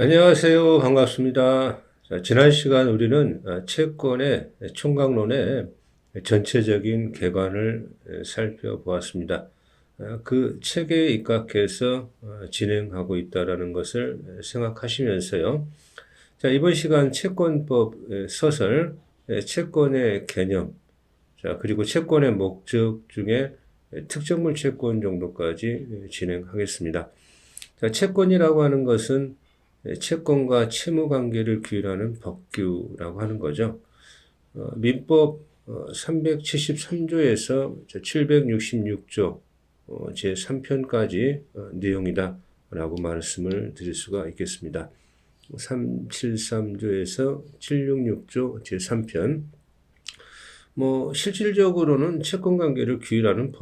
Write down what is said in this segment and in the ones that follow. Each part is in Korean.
안녕하세요. 반갑습니다. 자, 지난 시간 우리는 채권의 총각론의 전체적인 개관을 살펴보았습니다. 그 체계에 입각해서 진행하고 있다라는 것을 생각하시면서요. 자, 이번 시간 채권법 서설, 채권의 개념, 자, 그리고 채권의 목적 중에 특정물 채권 정도까지 진행하겠습니다. 자, 채권이라고 하는 것은 채권과 채무 관계를 규율하는 법규라고 하는 거죠. 민법 373조에서 766조 제3편까지 내용이다라고 말씀을 드릴 수가 있겠습니다. 373조에서 766조 제3편. 실질적으로는 채권 관계를 규율하는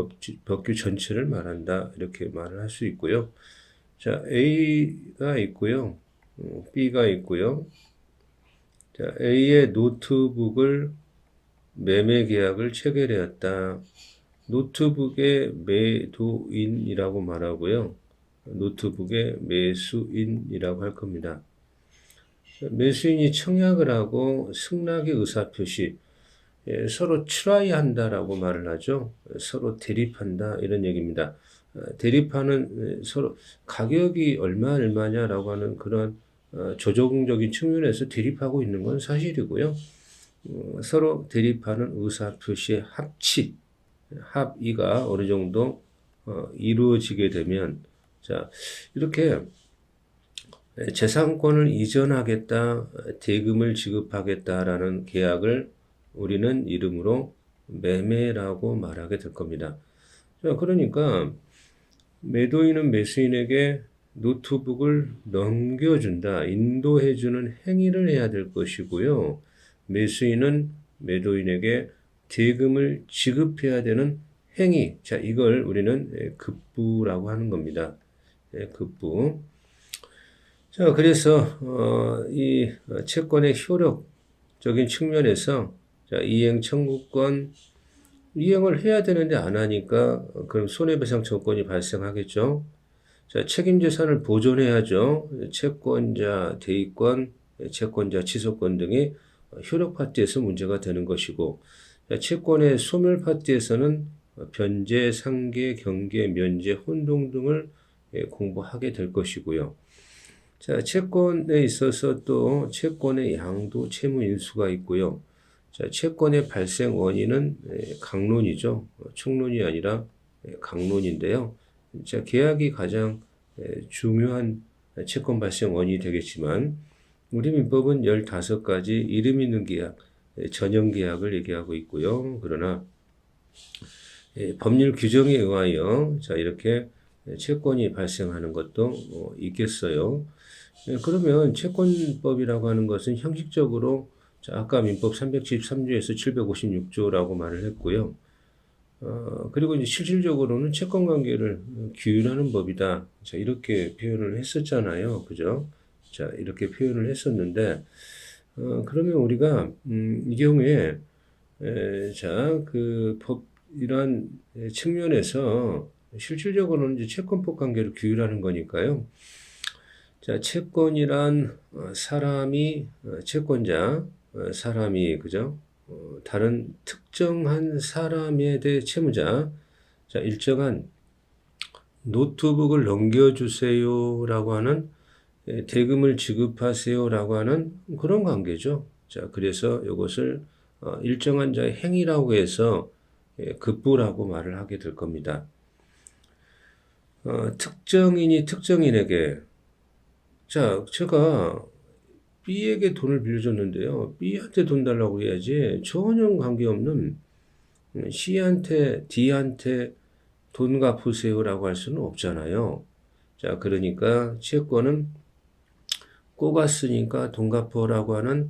법규 전체를 말한다. 이렇게 말을 할 수 있고요. 자, A가 있고요. B가 있고요. 자, A의 노트북을 매매 계약을 체결하였다. 노트북의 매도인이라고 말하고요. 노트북의 매수인이라고 할 겁니다. 매수인이 청약을 하고 승낙의 의사표시, 서로 트라이한다라고 말을 하죠. 서로 대립한다 이런 얘기입니다. 대립하는 서로 가격이 얼마냐라고 하는 그런 조정적인 측면에서 대립하고 있는 건 사실이고요. 서로 대립하는 의사표시의 합의가 어느 정도 이루어지게 되면, 자, 이렇게 재산권을 이전하겠다, 대금을 지급하겠다라는 계약을 우리는 이름으로 매매라고 말하게 될 겁니다. 자, 그러니까 매도인은 매수인에게 노트북을 넘겨준다, 인도해주는 행위를 해야 될 것이고요. 매수인은 매도인에게 대금을 지급해야 되는 행위, 자, 이걸 우리는 급부라고 하는 겁니다. 급부. 자, 그래서 이 채권의 효력적인 측면에서, 자, 이행 청구권 이행을 해야 되는데 안 하니까 그럼 손해배상 청구권이 발생하겠죠. 자, 책임재산을 보존해야죠. 채권자 대위권, 채권자 취소권 등이 효력 파트에서 문제가 되는 것이고, 자, 채권의 소멸 파트에서는 변제, 상계, 경계, 면제, 혼동 등을 공부하게 될 것이고요. 자, 채권에 있어서 또 채권의 양도, 채무 인수가 있고요. 자, 채권의 발생 원인은 강론이죠. 총론이 아니라 강론인데요. 자, 계약이 가장 중요한 채권 발생 원인이 되겠지만, 우리 민법은 15가지 이름 있는 계약, 전형 계약을 얘기하고 있고요. 그러나 법률 규정에 의하여 자, 이렇게 채권이 발생하는 것도 있겠어요. 그러면 채권법이라고 하는 것은 형식적으로, 자, 아까 민법 373조에서 756조라고 말을 했고요. 그리고 이제 실질적으로는 채권 관계를 규율하는 법이다. 자, 이렇게 표현을 했었잖아요. 그죠? 자, 이렇게 표현을 했었는데, 그러면 우리가, 이 경우에, 자, 그 법, 이러한 측면에서 실질적으로는 이제 채권법 관계를 규율하는 거니까요. 자, 채권이란 사람이, 채권자, 사람이, 그죠? 다른 특정한 사람에 대해 채무자, 자, 일정한 노트북을 넘겨주세요라고 하는, 대금을 지급하세요라고 하는 그런 관계죠. 자, 그래서 이것을 일정한 자의 행위라고 해서 급부라고 말을 하게 될 겁니다. 특정인이 특정인에게, 자, 제가 B에게 돈을 빌려줬는데요. B한테 돈 달라고 해야지 전혀 관계없는 C한테, D한테 돈 갚으세요라고 할 수는 없잖아요. 자, 그러니까 채권은 꼬갔으니까 돈 갚으라고 하는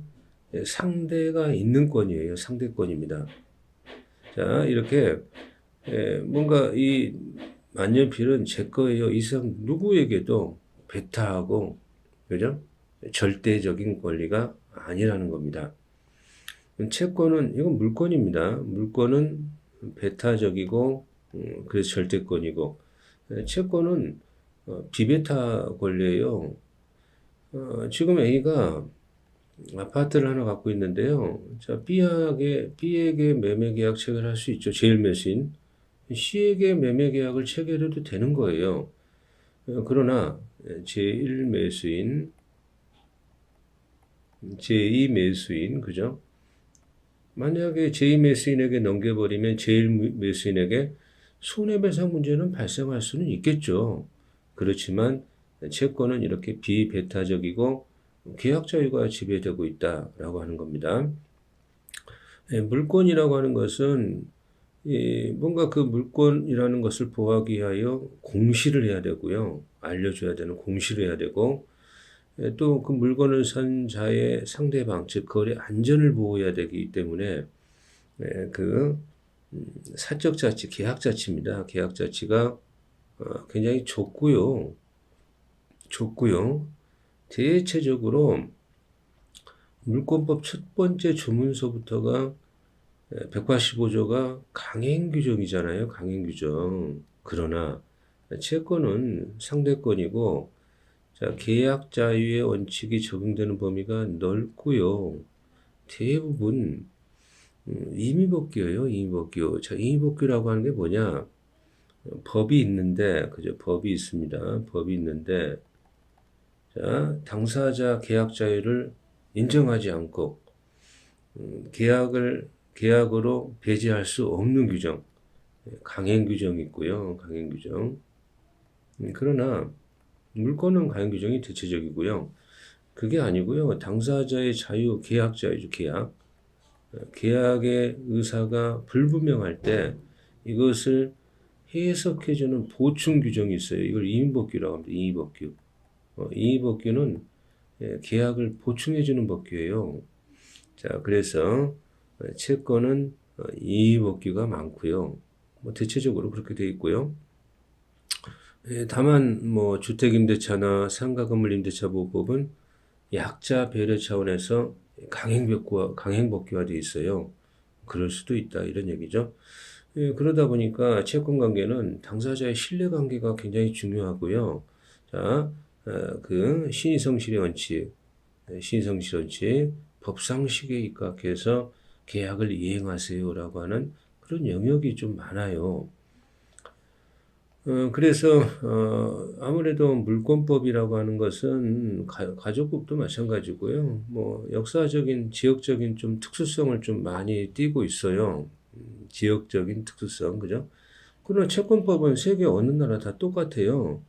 상대가 있는 권이에요. 상대권입니다. 자, 이렇게 뭔가 이 만년필은 제 거예요 이상 누구에게도 배타하고, 그죠? 절대적인 권리가 아니라는 겁니다. 채권은, 이건 물권입니다. 물권은 배타적이고, 그래서 절대권이고, 채권은 비배타 권리예요. 지금 A가 아파트를 하나 갖고 있는데요. 자, B에게 매매 계약 체결할 수 있죠. 제일 매수인. C에게 매매 계약을 체결해도 되는 거예요. 그러나 제1 매수인, 제2 매수인, 그죠? 만약에 제2 매수인에게 넘겨버리면 제1 매수인에게 손해배상 문제는 발생할 수는 있겠죠. 그렇지만 채권은 이렇게 비배타적이고 계약 자유가 지배되고 있다라고 하는 겁니다. 물권이라고 하는 것은 뭔가 그 물권이라는 것을 보호하기 위하여 공시를 해야 되고요. 알려줘야 되는 공시를 해야 되고 또 그 물건을 산 자의 상대방, 즉 거래 안전을 보호해야 되기 때문에 그 사적 자치, 계약 자치입니다. 계약 자치가 굉장히 좁고요. 대체적으로 물권법 첫 번째 조문서부터가 185조가 강행 규정이잖아요. 강행 규정. 그러나 채권은 상대권이고 자, 계약 자유의 원칙이 적용되는 범위가 넓고요. 대부분 임의법규예요. 임의법규. 자, 임의법규라고 하는 게 뭐냐? 법이 있는데, 그죠? 법이 있습니다. 법이 있는데, 자, 당사자 계약 자유를 인정하지 않고 계약으로 배제할 수 없는 규정, 강행 규정이 있고요. 강행 규정. 그러나 물권은 강행 규정이 대체적이고요. 그게 아니고요. 당사자의 자유, 계약 자유죠. 계약의 의사가 불분명할 때 이것을 해석해주는 보충 규정이 있어요. 이걸 임의법규라고 합니다. 임의법규. 임의법규는 계약을 보충해주는 법규예요. 자, 그래서 채권은 임의법규가 많고요. 뭐 대체적으로 그렇게 되어 있고요. 다만 뭐 주택임대차나 상가건물임대차 보호법은 약자 배려 차원에서 강행법규화 되어 있어요. 그럴 수도 있다 이런 얘기죠. 그러다 보니까 채권 관계는 당사자의 신뢰 관계가 굉장히 중요하고요. 자, 그 신의성실의 원칙, 법상식에 입각해서 계약을 이행하세요라고 하는 그런 영역이 좀 많아요. 그래서 아무래도 물권법이라고 하는 것은 가족법도 마찬가지고요. 뭐 역사적인 지역적인 좀 특수성을 좀 많이 띠고 있어요. 지역적인 특수성, 그죠? 그러나 채권법은 세계 어느 나라 다 똑같아요.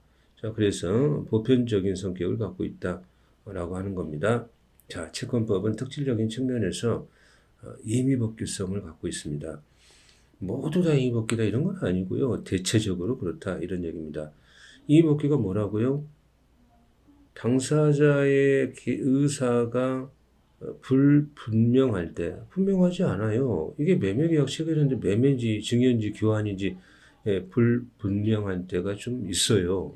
자, 그래서 보편적인 성격을 갖고 있다라고 하는 겁니다. 자, 채권법은 특질적인 측면에서 임의법규성을 갖고 있습니다. 모두 다 임의법규다 이런 건 아니고요. 대체적으로 그렇다 이런 얘기입니다. 임의법규가 뭐라고요? 당사자의 의사가 불분명할 때 분명하지 않아요. 이게 매매계약 체결했는데 매매인지 증여인지 교환인지 불분명한 때가 좀 있어요.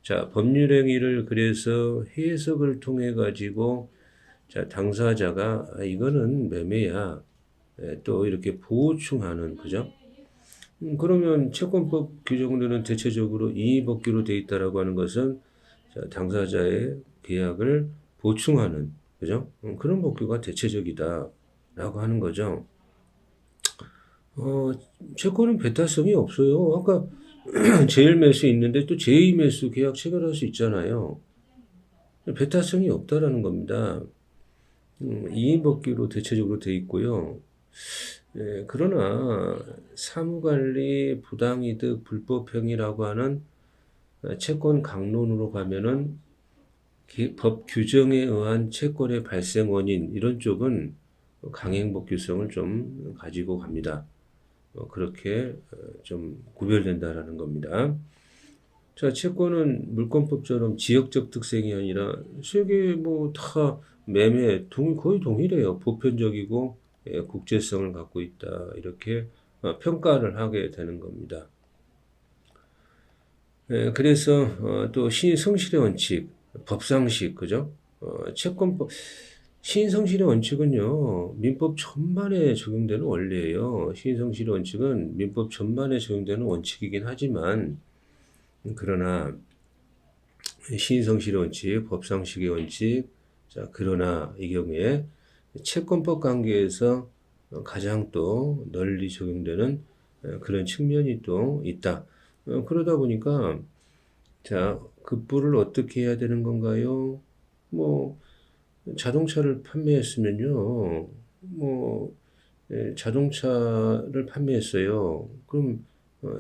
자, 법률행위를 그래서 해석을 통해 가지고 자, 당사자가 이거는 매매야. 또 이렇게 보충하는, 그죠? 그러면 채권법 규정들은 대체적으로 임의법규로 되어 있다라고 하는 것은 자, 당사자의 계약을 보충하는, 그죠? 그런 법규가 대체적이다라고 하는 거죠. 채권은 배타성이 없어요. 아까 제일 매수 있는데 또 제2 매수 계약 체결할 수 있잖아요. 배타성이 없다라는 겁니다. 임의법규로 대체적으로 되어 있고요. 그러나 사무관리, 부당이득, 불법행위라고 하는 채권 강론으로 가면은 법 규정에 의한 채권의 발생 원인 이런 쪽은 강행법규성을 좀 가지고 갑니다. 그렇게 좀 구별된다라는 겁니다. 자, 채권은 물권법처럼 지역적 특성이 아니라 세계 뭐 다 매매 거의 동일해요. 보편적이고 국제성을 갖고 있다. 이렇게 평가를 하게 되는 겁니다. 그래서 또 신성실의 원칙, 법상식, 그죠? 채권법, 신성실의 원칙은요, 민법 전반에 적용되는 원리예요. 신성실의 원칙은 민법 전반에 적용되는 원칙이긴 하지만, 그러나 신성실의 원칙, 법상식의 원칙. 자, 그러나 이 경우에 채권법 관계에서 가장 또 널리 적용되는 그런 측면이 또 있다. 그러다 보니까 자, 급부를 어떻게 해야 되는 건가요? 뭐 자동차를 판매했으면요. 뭐 자동차를 판매했어요. 그럼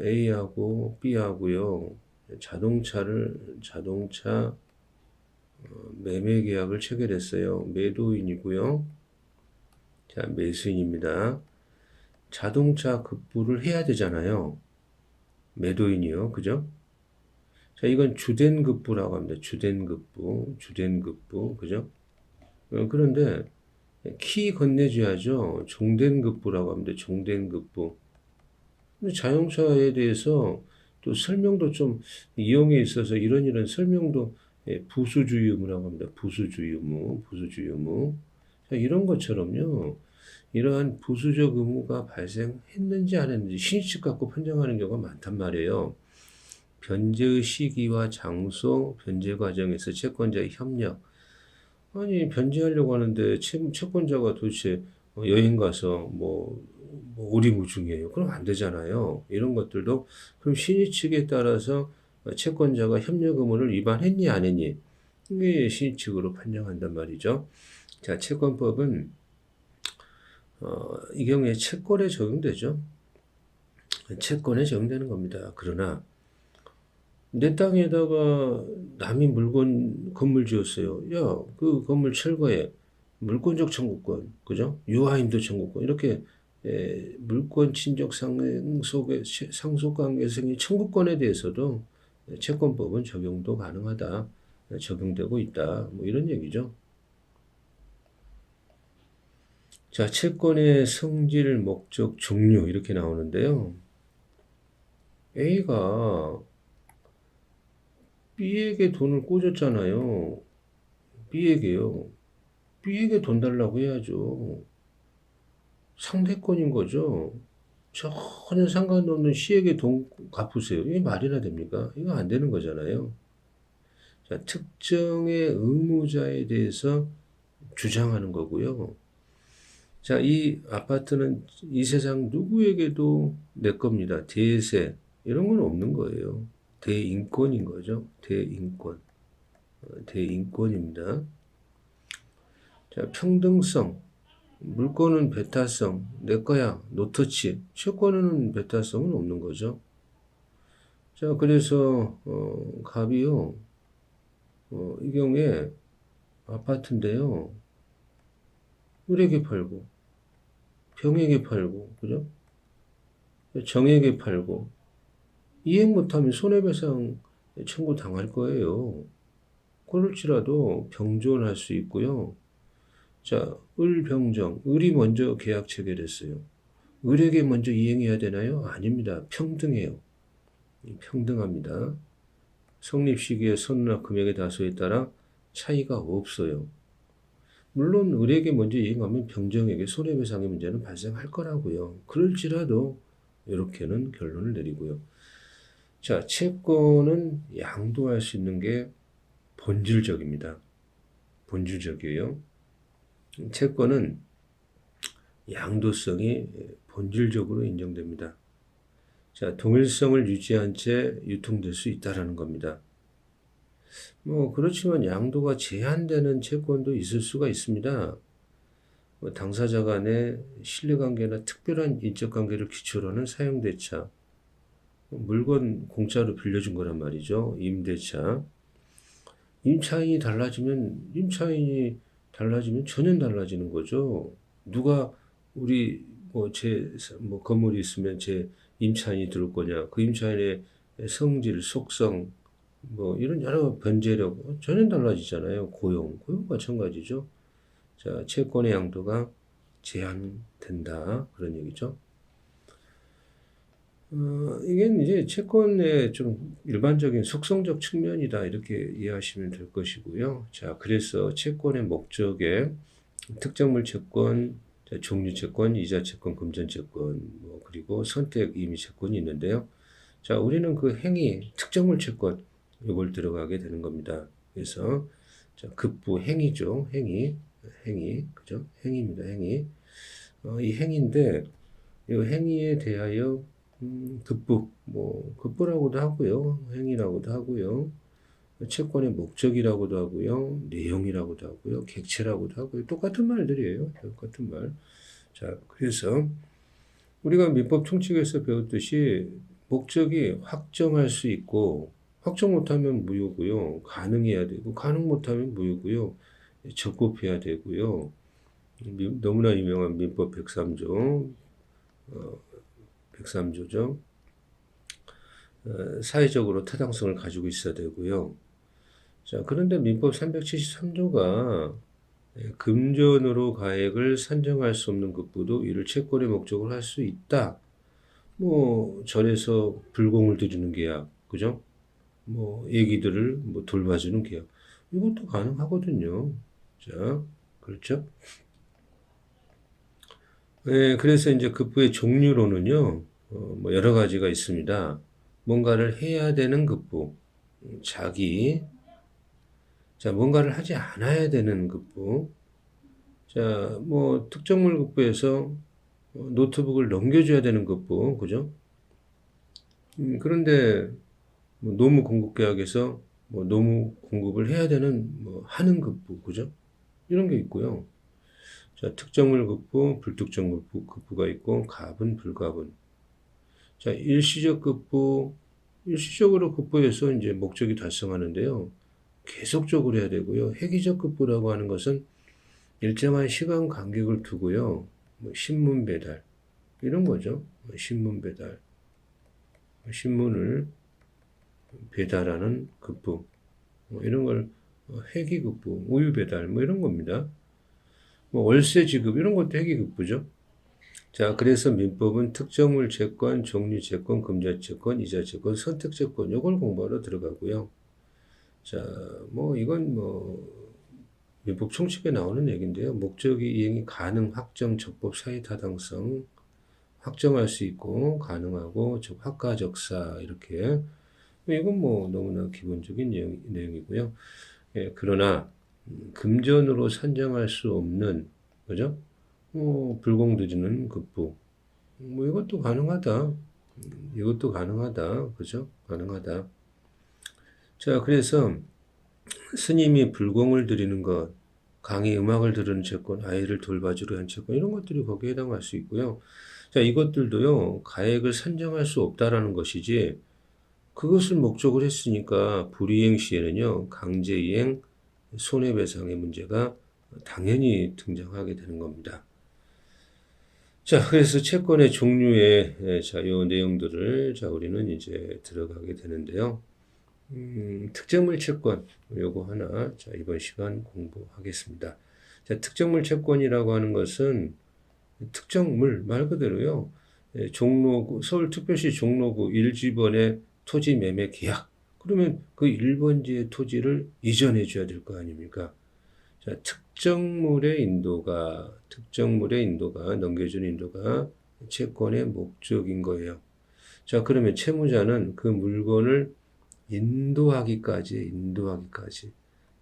A하고 B하고요. 자동차 매매 계약을 체결했어요. 매도인이고요. 자, 매수인입니다. 자동차 급부를 해야 되잖아요. 매도인이요. 그죠? 자, 이건 주된 급부라고 합니다. 주된 급부. 그죠? 그런데 키 건네줘야죠. 종된 급부라고 합니다. 종된 급부. 근데 자동차에 대해서 또 설명도 좀 이용에 있어서 이런 설명도 부수주 의무라고 합니다. 부수주 의무. 자, 이런 것처럼요. 이러한 부수적 의무가 발생했는지 안 했는지 신의식 갖고 판정하는 경우가 많단 말이에요. 변제의 시기와 장소, 변제 과정에서 채권자의 협력. 아니, 변제하려고 하는데 채권자가 도대체 여행 가서 오리무중이에요. 그럼 안 되잖아요. 이런 것들도 그럼 신의 측에 따라서 채권자가 협력 의무를 위반했니 안 했니 이게 신의 측으로 판정한단 말이죠. 자, 채권법은 이 경우에 채권에 적용되죠. 채권에 적용되는 겁니다. 그러나 내 땅에다가 남이 건물 지었어요. 야, 그 건물 철거해. 물권적 청구권, 그죠? 유아인도 청구권. 이렇게 물권 친족 상속관계에서 생긴 청구권에 대해서도 채권법은 적용도 가능하다. 적용되고 있다. 뭐 이런 얘기죠. 자, 채권의 성질, 목적, 종류 이렇게 나오는데요. A가 B에게 돈을 꽂았잖아요. B에게요. B에게 돈 달라고 해야죠. 상대권인 거죠. 전혀 상관없는 C에게 돈 갚으세요. 이게 말이나 됩니까? 이거 안 되는 거잖아요. 자, 특정의 의무자에 대해서 주장하는 거고요. 자, 이 아파트는 이 세상 누구에게도 내 겁니다. 대세 이런 건 없는 거예요. 대인권인 거죠. 대인권입니다. 자, 평등성, 물권은 배타성, 내 거야, 노터치. 채권에는 배타성은 없는 거죠. 자, 그래서 갑이요, 이 경우에 아파트인데요, 을에게 팔고, 병에게 팔고, 그죠? 정에게 팔고, 이행 못하면 손해배상 청구 당할 거예요. 그럴지라도 병존할 수 있고요. 자, 을병정. 을이 먼저 계약 체결했어요. 을에게 먼저 이행해야 되나요? 아닙니다. 평등해요. 평등합니다. 성립 시기의 선나 금액의 다소에 따라 차이가 없어요. 물론 을에게 먼저 이행하면 병정에게 손해배상의 문제는 발생할 거라고요. 그럴지라도 이렇게는 결론을 내리고요. 자, 채권은 양도할 수 있는 게 본질적입니다. 본질적이에요. 채권은 양도성이 본질적으로 인정됩니다. 자, 동일성을 유지한 채 유통될 수 있다라는 겁니다. 그렇지만 양도가 제한되는 채권도 있을 수가 있습니다. 당사자 간의 신뢰관계나 특별한 인적관계를 기초로 하는 사용대차, 물건 공짜로 빌려준 거란 말이죠. 임대차. 임차인이 달라지면 전혀 달라지는 거죠. 누가 우리 건물이 있으면 제 임차인이 들어올 거냐. 그 임차인의 성질, 속성, 이런 여러 변제력 전혀 달라지잖아요. 고용 마찬가지죠. 자, 채권의 양도가 제한된다. 그런 얘기죠. 이게 이제 채권의 좀 일반적인 속성적 측면이다. 이렇게 이해하시면 될 것이고요. 자, 그래서 채권의 목적에 특정물 채권, 종류 채권, 이자 채권, 금전 채권, 그리고 선택 임의 채권이 있는데요. 자, 우리는 그 행위, 특정물 채권, 이걸 들어가게 되는 겁니다. 그래서 자, 급부 행위죠. 행위, 그죠? 행위입니다. 행위. 이 행위인데 이 행위에 대하여 급부, 뭐 급부라고도 하고요, 행위라고도 하고요, 채권의 목적이라고도 하고요, 내용이라고도 하고요, 객체라고도 하고요. 똑같은 말들이에요. 똑같은 말. 자, 그래서 우리가 민법 총칙에서 배웠듯이 목적이 확정할 수 있고 확정 못하면 무효고요. 가능해야 되고 가능 못하면 무효고요. 적법해야 되고요. 너무나 유명한 민법 103조, 103조죠. 사회적으로 타당성을 가지고 있어야 되고요. 자, 그런데 민법 373조가 금전으로 가액을 산정할 수 없는 급부도 이를 채권의 목적으로 할 수 있다. 뭐 절에서 불공을 드리는 계약, 그죠? 뭐 애기들을 뭐 돌봐주는 계약, 이것도 가능하거든요. 자, 그렇죠? 네, 그래서 이제 급부의 종류로는요, 뭐 여러 가지가 있습니다. 뭔가를 해야 되는 급부, 자기, 자, 뭔가를 하지 않아야 되는 급부, 자, 뭐 특정물 급부에서 노트북을 넘겨줘야 되는 급부, 그죠? 그런데 뭐 노무 공급 계약에서 뭐 노무 공급을 해야 되는 뭐 하는 급부, 그죠? 이런 게 있고요. 자, 특정물 급부, 불특정 급부가 있고 가분, 불가분. 자, 일시적 급부, 일시적으로 급부해서 이제 목적이 달성하는데요. 계속적으로 해야 되고요. 획기적 급부라고 하는 것은 일정한 시간 간격을 두고요. 뭐 신문 배달 이런 거죠. 신문 배달, 신문을 배달하는 급부, 뭐 이런 걸 회기 급부, 우유 배달 뭐 이런 겁니다. 뭐 월세 지급 이런 것도 회기 급부죠. 자, 그래서 민법은 특정물 채권, 종류 채권, 금자 채권, 이자 채권, 선택 채권 이걸 공부하러 들어가고요. 자, 뭐 이건 뭐 민법 총칙에 나오는 얘기인데요. 목적이 이행이 가능, 확정, 적법, 사회 타당성 확정할 수 있고 가능하고 즉 확가적사 이렇게 이건 뭐 너무나 기본적인 내용이고요. 예, 그러나 금전으로 산정할 수 없는 그죠? 불공들이는 급부 뭐 이것도 가능하다. 이것도 가능하다. 그죠? 가능하다. 자, 그래서 스님이 불공을 드리는 것, 강의 음악을 들은 채권, 아이를 돌봐주려 한 채권 이런 것들이 거기에 해당할 수 있고요. 자, 이것들도요. 가액을 산정할 수 없다라는 것이지 그것을 목적으로 했으니까 불이행 시에는요. 강제이행, 손해배상의 문제가 당연히 등장하게 되는 겁니다. 자, 그래서 채권의 종류의 자, 요 내용들을 자, 우리는 이제 들어가게 되는데요. 특정물 채권 요거 하나 자, 이번 시간 공부하겠습니다. 자, 특정물 채권이라고 하는 것은 특정물 말 그대로요. 종로구 서울특별시 종로구 1지번의 토지 매매 계약. 그러면 그 1번지의 토지를 이전해 줘야 될 거 아닙니까? 자, 특정물의 인도가 넘겨주는 인도가 채권의 목적인 거예요. 자, 그러면 채무자는 그 물건을 인도하기까지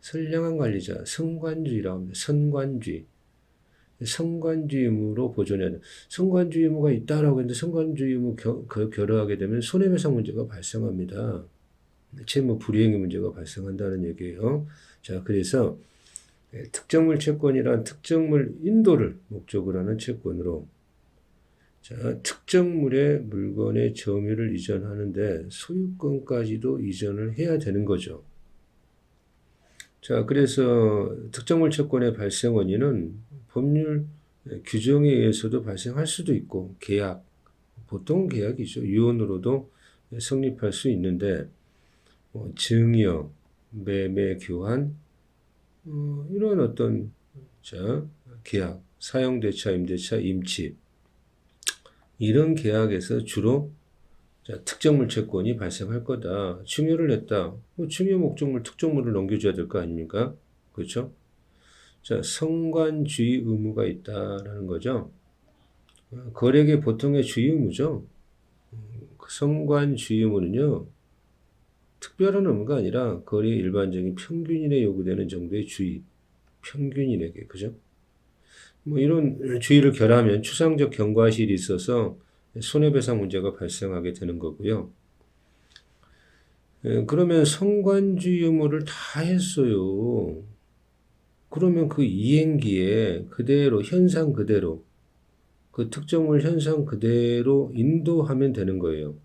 선량한 관리자, 선관주의라고 합니다. 선관주의 의무로 보존해야 돼. 선관주의 의무가 있다라고 했는데 선관주의 의무 결여하게 되면 손해배상 문제가 발생합니다. 채무 불이행의 문제가 발생한다는 얘기예요. 자, 그래서 특정물 채권이란 특정물 인도를 목적으로 하는 채권으로 자, 특정물의 물건의 점유를 이전하는데 소유권까지도 이전을 해야 되는 거죠. 자, 그래서 특정물 채권의 발생 원인은 법률 규정에 의해서도 발생할 수도 있고 계약, 보통은 계약이죠. 유언으로도 성립할 수 있는데 증여, 매매, 교환 이런 어떤 자, 계약, 사용대차, 임대차, 임치 이런 계약에서 주로 자, 특정물 채권이 발생할 거다. 증여를 했다. 증여 목적물, 특정물을 넘겨줘야 될 거 아닙니까? 그렇죠? 자, 선관주의 의무가 있다라는 거죠. 거래계 보통의 주의 의무죠. 선관주의 의무는요, 특별한 의무가 아니라 거래의 일반적인 평균인에 요구되는 정도의 주의, 평균인에게, 그죠? 뭐 이런 주의를 결하면 추상적 경과실이 있어서 손해배상 문제가 발생하게 되는 거고요. 그러면 성관주의 의무를 다 했어요. 그러면 그 이행기에 그대로, 현상 그대로, 그 특정물 현상 그대로 인도하면 되는 거예요.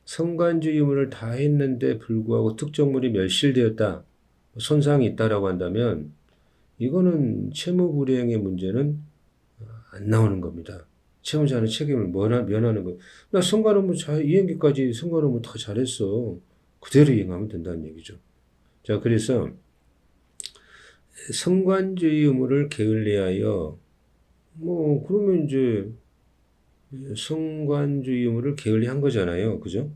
성관주의 의무를 다 했는데 불구하고 특정물이 멸실되었다, 손상이 있다라고 한다면 이거는 채무불이행의 문제는 안 나오는 겁니다. 채무자는 책임을 면하는 거예요. 나 성관 업무 이행기까지 성관 업무 다 잘했어. 그대로 이행하면 된다는 얘기죠. 자, 그래서 성관주의 의무를 게을리하여 그러면 이제 성관주의 의무를 게을리한 거잖아요. 그죠?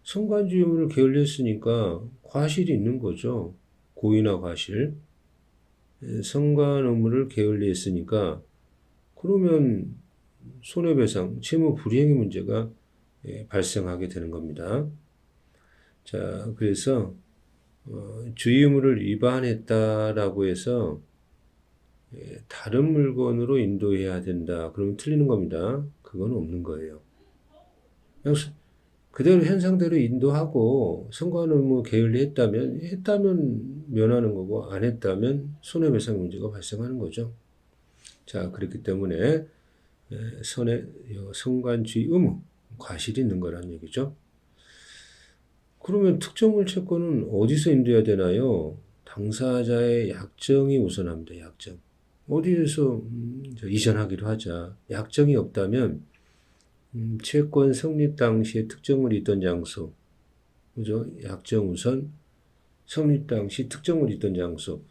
성관주의 의무를 게을리했으니까 과실이 있는 거죠. 고의나 과실. 성관 의무를 게을리했으니까 그러면 손해배상, 채무 불이행의 문제가 발생하게 되는 겁니다. 자, 그래서 주의 의무를 위반했다라고 해서 다른 물건으로 인도해야 된다. 그러면 틀리는 겁니다. 그건 없는 거예요. 그대로 현상대로 인도하고 성관 의무 했다면 면하는 거고 안 했다면 손해배상 문제가 발생하는 거죠. 자, 그렇기 때문에 성관주의 의무, 과실이 있는 거란 얘기죠. 그러면 특정물 채권은 어디서 인도해야 되나요? 당사자의 약정이 우선합니다. 약정. 어디에서 이전하기로 하자. 약정이 없다면 채권 성립 당시에 특정물이 있던 장소, 그죠? 약정 우선, 성립 당시 특정물이 있던 장소.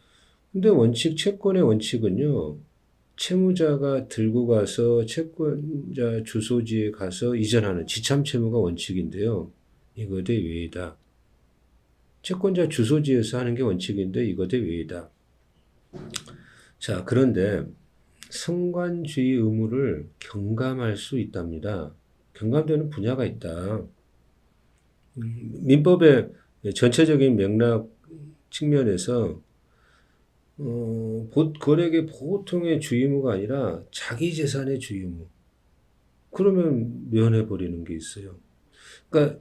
근데 채권의 원칙은요, 채무자가 들고 가서 채권자 주소지에 가서 이전하는 지참 채무가 원칙인데요. 이거 대 외이다. 채권자 주소지에서 하는 게 원칙인데 이거 대 외이다. 자, 그런데 성관주의 의무를 경감할 수 있답니다. 경감되는 분야가 있다. 민법의 전체적인 맥락 측면에서 거래의 보통의 주의 의무가 아니라 자기 재산의 주의 의무. 그러면 면해버리는 게 있어요. 그러니까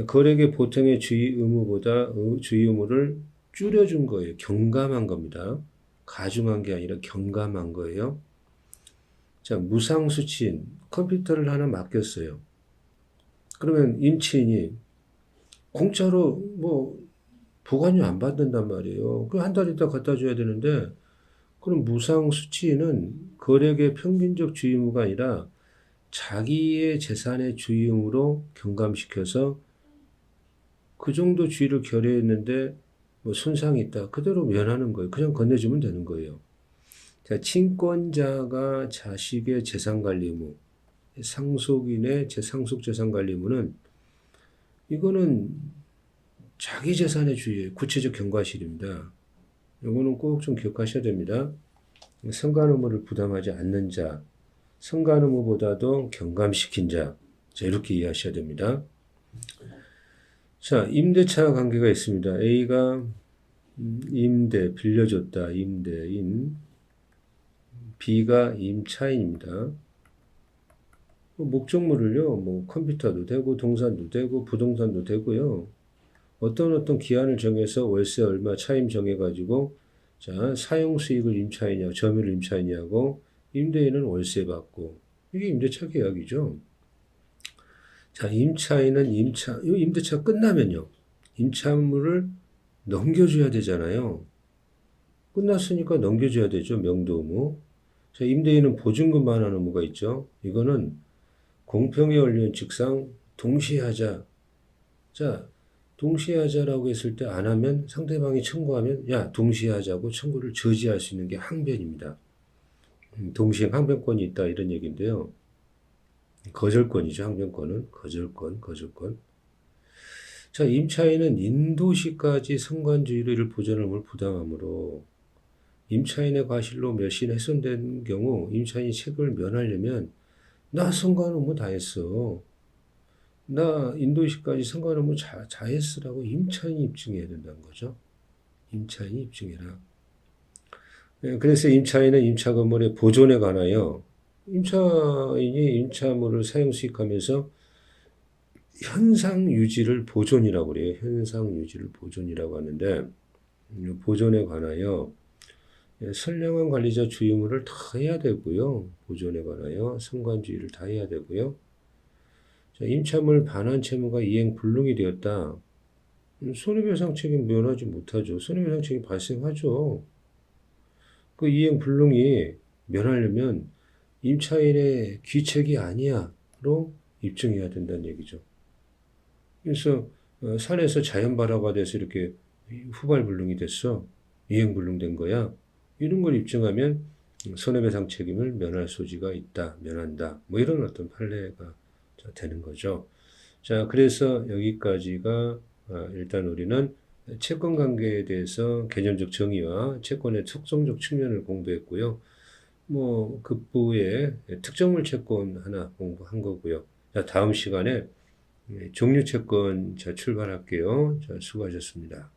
거래의 보통의 주의 의무보다 주의 의무를 줄여준 거예요. 경감한 겁니다. 가중한 게 아니라 경감한 거예요. 자, 무상수취인 컴퓨터를 하나 맡겼어요. 그러면 임치인이 공짜로 보관료 안 받는단 말이에요. 그 한 달 있다 갖다 줘야 되는데, 그럼 무상수취인은 거래의 평균적 주의 의무가 아니라 자기의 재산의 주의 의무로 경감시켜서 그 정도 주의를 결의했는데 손상이 있다. 그대로 면하는 거예요. 그냥 건네주면 되는 거예요. 자, 친권자가 자식의 재산관리 의무, 상속인의 상속재산관리 의무는 이거는 자기 재산의 주의, 구체적 경과실입니다. 이거는 꼭 좀 기억하셔야 됩니다. 성관 의무를 부담하지 않는 자, 성관 의무보다도 경감시킨 자, 자, 이렇게 이해하셔야 됩니다. 자, 임대차 관계가 있습니다. A가 빌려줬다, 임대인. B가 임차인입니다. 목적물을요, 컴퓨터도 되고, 동산도 되고, 부동산도 되고요. 어떤 기한을 정해서 월세 얼마 차임 정해가지고, 자, 사용 수익을 임차인이냐고, 점유를 임차인이냐고, 임대인은 월세 받고, 이게 임대차 계약이죠. 자, 임차인은 임대차 끝나면요, 임차물을 넘겨줘야 되잖아요. 끝났으니까 넘겨줘야 되죠. 명도 의무. 자, 임대인은 보증금만 하는 의무가 있죠. 이거는 공평의 원리원칙상 동시에 하자. 자, 동시에 하자라고 했을 때 안 하면 상대방이 청구하면 야, 동시에 하자고 청구를 저지할 수 있는 게 항변입니다. 동시에 항변권이 있다 이런 얘기인데요. 거절권이죠. 항변권은 거절권. 자, 임차인은 인도시까지 성관주의를 보전함을 부담하므로 임차인의 과실로 멸실 훼손된 경우 임차인이 책임을 면하려면 나 성관 의무 다 했어. 나 인도시까지 상관없는 자해스라고 임차인이 입증해야 된다는 거죠. 임차인이 입증해라. 예, 그래서 임차인은 임차 건물의 보존에 관하여 임차인이 임차물을 사용 수익하면서 현상 유지를 보존이라고 그래요. 현상 유지를 보존이라고 하는데 보존에 관하여 선량한 관리자 주의무를 다 해야 되고요. 보존에 관하여 선관주의를 다 해야 되고요. 자, 임차물 반환 채무가 이행 불능이 되었다. 손해배상 책임 면하지 못하죠. 손해배상 책임 발생하죠. 그 이행 불능이 면하려면 임차인의 귀책이 아니야로 입증해야 된다는 얘기죠. 그래서 산에서 자연발화가 돼서 이렇게 후발불능이 됐어. 이행불능된 거야. 이런 걸 입증하면 손해배상 책임을 면할 소지가 있다, 면한다. 뭐 이런 어떤 판례가 되는 거죠. 자, 그래서 여기까지가 일단 우리는 채권 관계에 대해서 개념적 정의와 채권의 특성적 측면을 공부했고요. 뭐 급부에 특정물 채권 하나 공부한 거고요. 자, 다음 시간에 종류 채권 자 출발할게요. 자, 수고하셨습니다.